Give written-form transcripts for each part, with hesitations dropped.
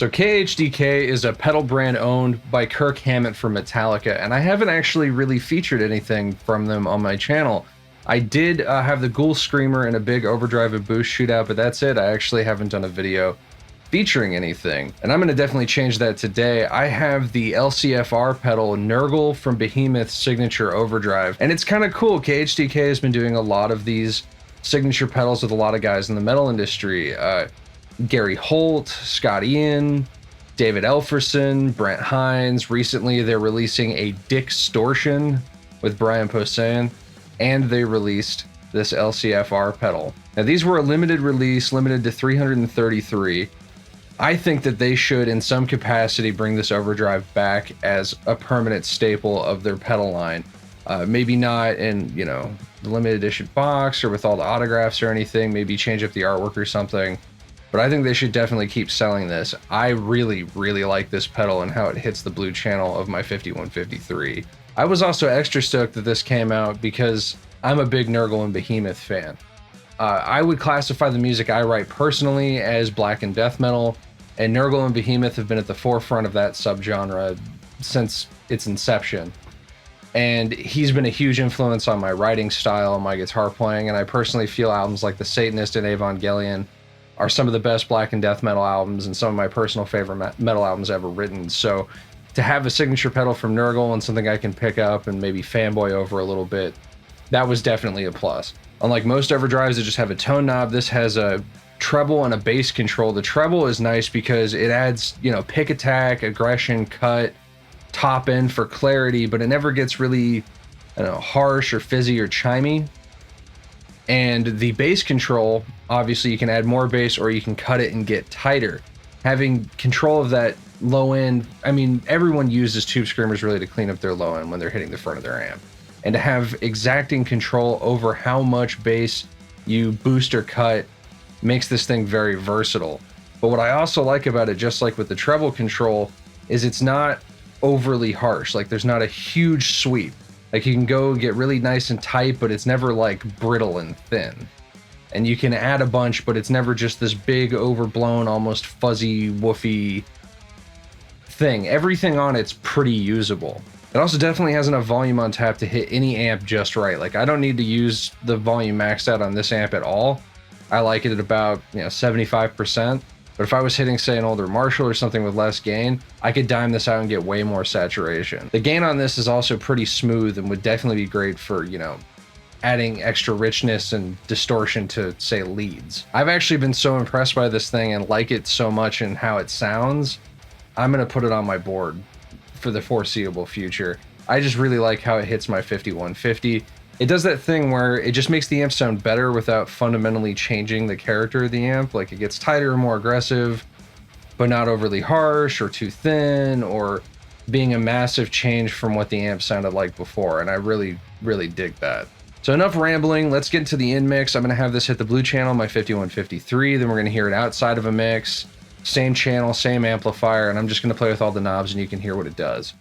So KHDK is a pedal brand owned by Kirk Hammett for Metallica, and I haven't actually really featured anything from them on my channel. I did have the Ghoul Screamer and a big Overdrive and Boost shootout, but that's it. I actually haven't done a video featuring anything, and I'm going to definitely change that today. I have the LCFR pedal Nergal from Behemoth's signature Overdrive, and it's kind of cool. KHDK has been doing a lot of these signature pedals with a lot of guys in the metal industry. Gary Holt, Scott Ian, David Elferson, Brent Hines. Recently, they're releasing a Distortion with Brian Posehn, and they released this LCFR pedal. Now, these were a limited release, limited to 333. I think that they should, in some capacity, bring this Overdrive back as a permanent staple of their pedal line. Maybe not in, you know, the limited edition box or with all the autographs or anything. Maybe change up the artwork or something. But I think they should definitely keep selling this. I really, really like this pedal and how it hits the blue channel of my 5153. I was also extra stoked that this came out because I'm a big Nergal and Behemoth fan. I would classify the music I write personally as black and death metal, and Nergal and Behemoth have been at the forefront of that subgenre since its inception. And he's been a huge influence on my writing style and my guitar playing, and I personally feel albums like The Satanist and Evangelion are some of the best black and death metal albums and some of my personal favorite metal albums ever written. So to have a signature pedal from Nergal and something I can pick up and maybe fanboy over a little bit, that was definitely a plus. Unlike most Overdrives that just have a tone knob, this has a treble and a bass control. The treble is nice because it adds, you know, pick attack, aggression, cut, top end for clarity, but it never gets really, I don't know, harsh or fizzy or chimey. And the bass control, obviously you can add more bass or you can cut it and get tighter. Having control of that low end, I mean, everyone uses tube screamers really to clean up their low end when they're hitting the front of their amp. And to have exacting control over how much bass you boost or cut makes this thing very versatile. But what I also like about it, just like with the treble control, is it's not overly harsh. Like there's not a huge sweep. Like you can go get really nice and tight, but it's never like brittle and thin. And you can add a bunch, but it's never just this big, overblown, almost fuzzy, woofy thing. Everything on it's pretty usable. It also definitely has enough volume on tap to hit any amp just right. Like I don't need to use the volume maxed out on this amp at all. I like it at about, 75%. But if I was hitting, say, an older Marshall or something with less gain, I could dime this out and get way more saturation. The gain on this is also pretty smooth and would definitely be great for, adding extra richness and distortion to, say, leads. I've actually been so impressed by this thing and like it so much and how it sounds, I'm going to put it on my board for the foreseeable future. I just really like how it hits my 5150. It does that thing where it just makes the amp sound better without fundamentally changing the character of the amp. Like it gets tighter and more aggressive, but not overly harsh or too thin or being a massive change from what the amp sounded like before. And I really, really dig that. So enough rambling, let's get into the in mix. I'm gonna have this hit the blue channel, my 5153, then we're gonna hear it outside of a mix, same channel, same amplifier, and I'm just gonna play with all the knobs and you can hear what it does.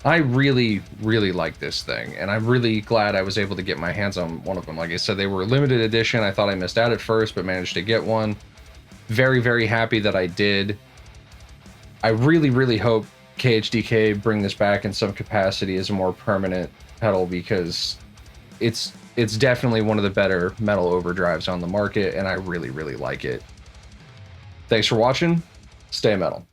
I really, really like this thing, and I'm really glad I was able to get my hands on one of them. Like I said, they were limited edition. I thought I missed out at first, but managed to get one. Very, very happy that I did. I really, really hope KHDK bring this back in some capacity as a more permanent pedal, because it's definitely one of the better metal overdrives on the market, and I really, really like it. Thanks for watching. Stay metal.